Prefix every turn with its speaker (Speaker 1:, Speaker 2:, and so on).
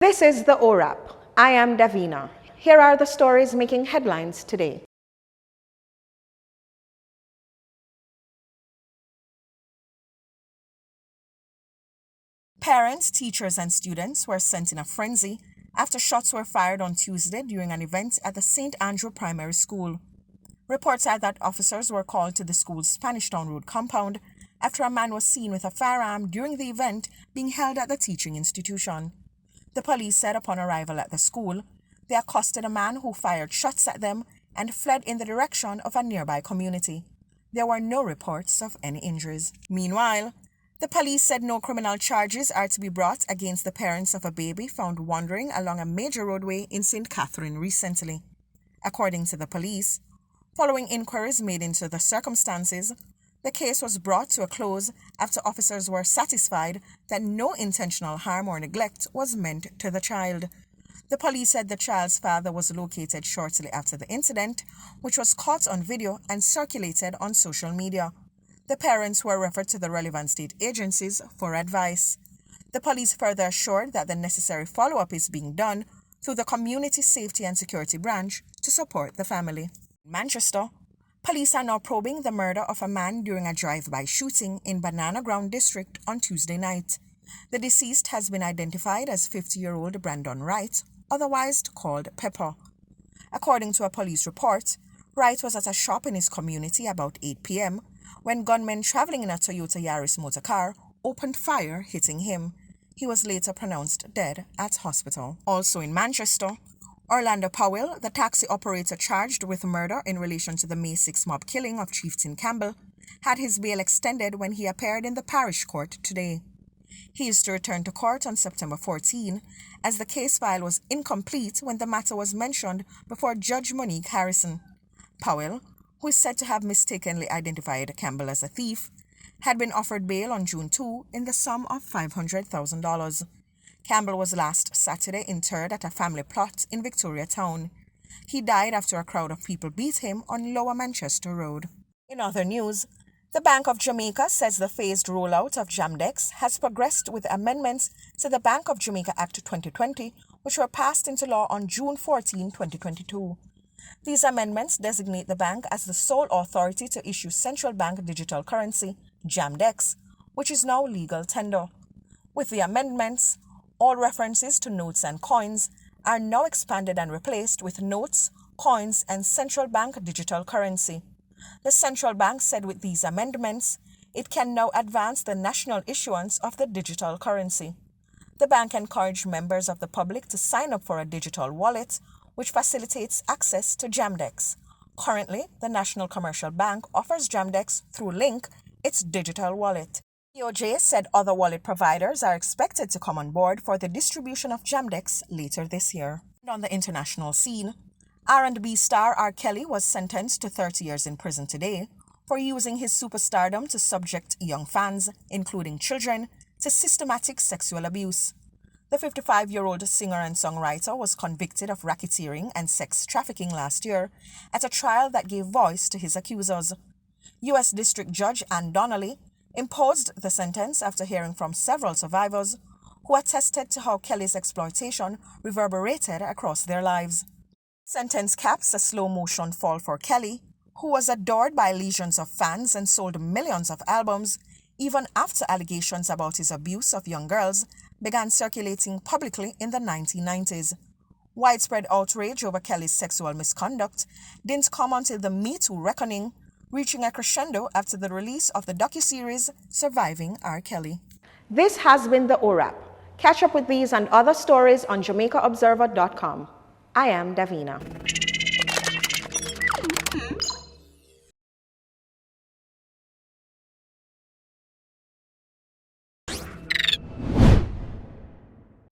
Speaker 1: This is the ORAP. I am Davina. Here are the stories making headlines today.
Speaker 2: Parents, teachers, and students were sent in a frenzy after shots were fired on Tuesday during an event at the St. Andrew Primary School. Reports are that officers were called to the school's Spanish Town Road compound after a man was seen with a firearm during the event being held at the teaching institution. The police said upon arrival at the school, they accosted a man who fired shots at them and fled in the direction of a nearby community. There were no reports of any injuries. Meanwhile, the police said no criminal charges are to be brought against the parents of a baby found wandering along a major roadway in St. Catherine recently. According to the police, following inquiries made into the circumstances, the case was brought to a close after officers were satisfied that no intentional harm or neglect was meant to the child. The police said the child's father was located shortly after the incident, which was caught on video and circulated on social media. The parents were referred to the relevant state agencies for advice. The police further assured that the necessary follow-up is being done through the Community Safety and Security Branch to support the family. In Manchester, police are now probing the murder of a man during a drive-by shooting in Banana Ground District on Tuesday night. The deceased has been identified as 50-year-old Brandon Wright, otherwise called Pepper. According to a police report, Wright was at a shop in his community about 8 p.m. when gunmen traveling in a Toyota Yaris motor car opened fire, hitting him. He was later pronounced dead at hospital. Also in Manchester, Orlando Powell, the taxi operator charged with murder in relation to the May 6 mob killing of Chieftain Campbell, had his bail extended when he appeared in the parish court today. He is to return to court on September 14, as the case file was incomplete when the matter was mentioned before Judge Monique Harrison. Powell, who is said to have mistakenly identified Campbell as a thief, had been offered bail on June 2 in the sum of $500,000. Campbell was last Saturday interred at a family plot in Victoria Town. He died after a crowd of people beat him on Lower Manchester Road. In other news, the Bank of Jamaica says the phased rollout of Jamdex has progressed with amendments to the Bank of Jamaica Act 2020, which were passed into law on June 14, 2022. These amendments designate the bank as the sole authority to issue central bank digital currency, Jamdex, which is now legal tender. With the amendments, all references to notes and coins are now expanded and replaced with notes, coins, and central bank digital currency. The central bank said with these amendments, it can now advance the national issuance of the digital currency. The bank encouraged members of the public to sign up for a digital wallet, which facilitates access to Jamdex. Currently, the National Commercial Bank offers Jamdex through Link, its digital wallet. DOJ said other wallet providers are expected to come on board for the distribution of Jamdex later this year. And on the international scene, R&B star R. Kelly was sentenced to 30 years in prison today for using his superstardom to subject young fans, including children, to systematic sexual abuse. The 55-year-old singer and songwriter was convicted of racketeering and sex trafficking last year at a trial that gave voice to his accusers. U.S. District Judge Ann Donnelly imposed the sentence after hearing from several survivors who attested to how Kelly's exploitation reverberated across their lives. Sentence caps a slow-motion fall for Kelly, who was adored by legions of fans and sold millions of albums, even after allegations about his abuse of young girls began circulating publicly in the 1990s. Widespread outrage over Kelly's sexual misconduct didn't come until the Me Too reckoning, reaching a crescendo after the release of the docuseries Surviving R. Kelly.
Speaker 1: This has been the ORAP. Catch up with these and other stories on JamaicaObserver.com. I am Davina.